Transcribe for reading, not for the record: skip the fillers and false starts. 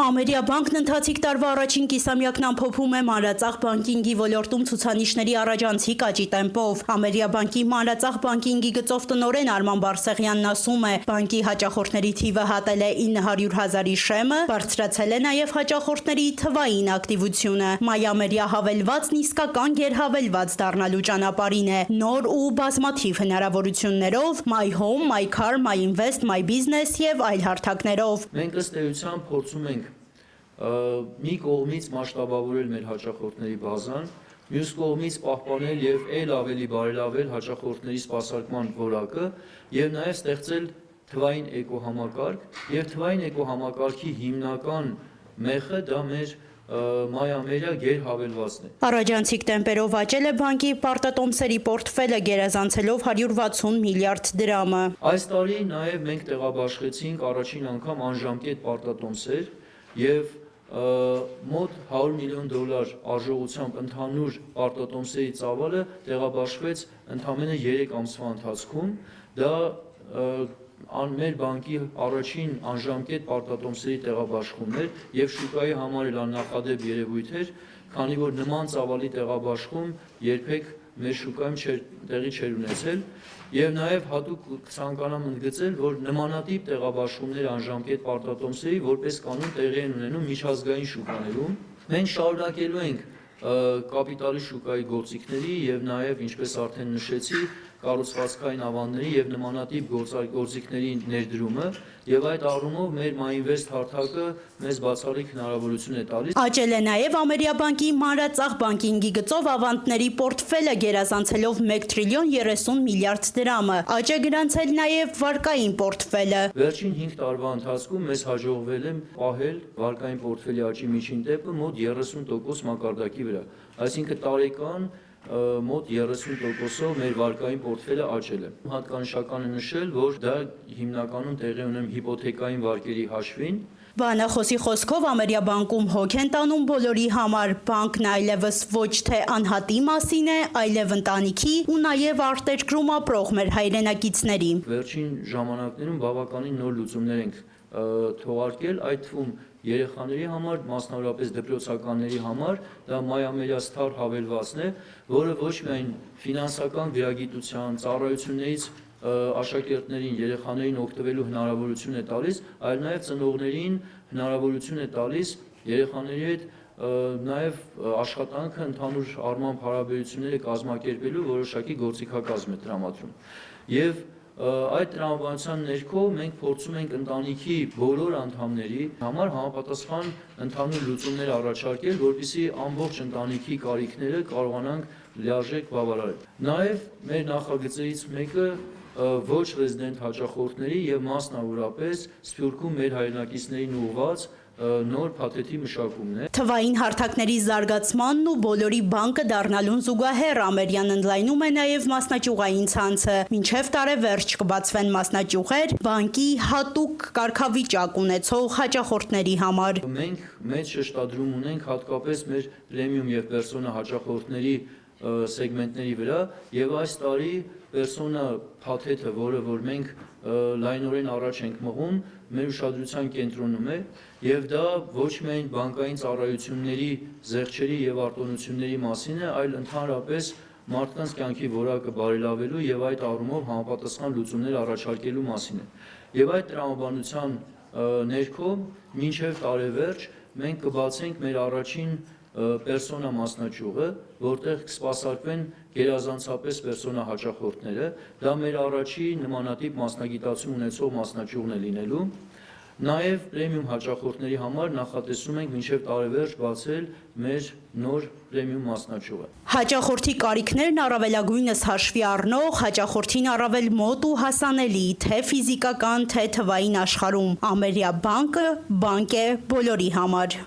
Ամերիա բանկն ընթացիկ տարվա առաջին կիսամյակն ամփոփում է մանրածախ բանկինգի ոլորտում ցուցանիշների առաջանցիկ աճի տեմպով։ Ամերիա բանկի մանրածախ բանկինգի գծով տնօրեն Արման Բարսեղյանն ասում է, բանկի հաճախորդների թիվը հատել է 900,000-ի շեմը, բարձրացել է նաև հաճախորդների թվային ակտիվությունը։ Մայամերիա հավելվածն իսկական գերհավելված դառնալու ճանապարհին է, նոր ու բազմաթիվ հնարավորություններով My Home, My Car, My Invest, My Business եւ այլ հարթակներով։ Մենք ըստ էության փորձում ենք մի կողմից մասշտաբավորել մեր հաճախորդների բազան, մյուս կողմից պահպանել եւ այլ ավելի բարելավել հաճախորդների սպասարկման որակը եւ նաեւ ստեղծել թվային էկոհամակարգ եւ թվային էկոհամակարգի հիմնական մեխը դա մեր Մայամերիա գերհավելվածն է։ Առաջանցիկ տեմպերով աճել է բանկի պարտատոմսերի պորտֆելը գերազանցելով 160 միլիարդ դրամը։ Այս տարի նաեւ մենք տեղաբաշխեցինք առաջին անգամ անժամկետ պարտատոմսեր եւ մոտ $100 միլիոն արժողությամբ ընդհանուր պարտատոմսերի ծավալը տեղաբաշխվեց ընդամենը 3 ամսվա ընթացքում։ Դա մեր բանկի առաջին անժամկետ պարտատոմսերի տեղաբաշխումն էր եւ շուկայի համար էլ աննախադեպ երևույթ էր, քանի որ նման ծավալի տեղաբաշխում երբեք մեր շուկայում տեղի չէր ունեցել եւ նաեւ հատուկ ցանկանամ ընդգծել, որ նմանատիպ տեղաբաշխումներ անժամկետ պարտատոմսերի որպես կանոն տեղի են ունենում միջազգային շուկաներում։ Մենք շարունակելու ենք կապիտալի շուկայի գործիքների եւ նաեւ ինչպես արդեն նշեցի կառուցվածքային ավանդների եւ նմանատիպ գործիքների ներդրումը եւ այդ առումով մեր MyInvest հարթակը մեզ բացառիկ հնարավորություն է տալիս։ Աճել է նաեւ Ամերիա բանկի մանրածախ բանկինգի գծով ավանդների պորտֆելը գերազանցելով 1 տրիլիոն 30 միլիարդ դրամը։ Աճ է գրանցել նաեւ վարկային պորտֆելը։ Վերջին 5 տարվա ընթացքում մեզ հաջողվել է պահել վարկային պորտֆելի աճի միջին տեմպը մոտ 30% մակարդակի վրա։ Այսինքն տարեկան մոտ 30%-ով մեր վարկային պորտֆելը աճել է։ Հատկանշական է նշել, որ դա հիմնականում տեղի ունեն հիպոթեկային վարկերի հաշվին։ Բանախոսի խոսքով Ամերիա բանկում հոգ են տանում բոլորի համար։ Բանկն այլևս ոչ թե անհատի մասին է, այլև ընտանիքի ու նաև արտերկրում ապրող մեր հայրենակիցների։ Վերջին ժամանակներում բավականին նոր լուծումներ ենք թողարկել, այդ թվում երեխաների համար, մասնավորապես դպրոցականների համար, դա Մայամերիա Star հավելվածն է, որը ոչ միայն ֆինանսական վիրագիտության, ծառայություններից աշակերտներին, երեխաներին օգտվելու հնարավորություն է տալիս, այլ նաև ծնողներին հնարավորություն է տալիս երեխաների հետ նաև աշխատանքը ընդհանուր առմամբ հարաբերությունները կազմակերպելու որոշակի գործիքակազմ է տրամադրում։ Եվ այդ տրամաբանության ներքո մենք փորձում ենք ընտանիքի բոլոր անդամների համար համապատասխան ընդհանուր լուծումներ առաջարկել, որպեսզի ամբողջ ընտանիքի կարիքները կարողանանք լիարժեք բավարարել։ Նաև մեր նախագծերից մեկը ոչ ռեզիդենտ հաճախորդների եւ մասնավորապես Սփյուռքում մեր հայրենակիցներին ուղղված նոր փաթեթի մշակումն է։ Թվային հարթակների զարգացմանն ու բոլորի բանկը դառնալուն զուգահեռ Ամերիան ընդլայնում է նաև մասնաճյուղային ցանցը։ Մինչև տարեվերջ կբացվեն մասնաճյուղեր բանկի հատուկ կարգավիճակ ունեցող հաճախորդների համար։ Մենք մեծ շեշտադրում ունենք հատկապես մեր պրեմիում եւ պերսոնա հաճախորդների սեգմենտների վրա եւ այս տարի պերսոնա փաթեթը, որը որ մենք լայնորեն առաջ ենք մղում, մեր ուշադրության կենտրոնում է եւ դա ոչ միայն բանկային ծառայությունների զեղչերի եւ արտոնությունների մասին է, այլ ընդհանրապես մարդկանց կյանքի որակը բարելավելու եւ այդ առումով համապատասխան լուծումներ առաջարկելու մասին է։ Եվ այդ տրամաբանության ներքո մինչեւ տարեվերջ մենք կբացենք մեր առաջին պերսոնա մասնաճյուղը, որտեղ կսպասարկվեն գերազանցապես պերսոնա հաճախորդները, դա մեր առաջի նմանատիպ մասնագիտացում ունեցող մասնաճյուղն է լինելու։ Նաև պրեմիում հաճախորդների համար նախատեսում ենք մինչև տարեվերջ բացել մեր նոր պրեմիում մասնաճյուղը։ Հաճախորդի կարիքներն առավելագույնս հաշվի առնող, հաճախորդին առավել մոտ ու հասանելի, թե ֆիզիկական, թե թվային աշխարհում Ամերիա բանկը բանկ է բոլորի համար։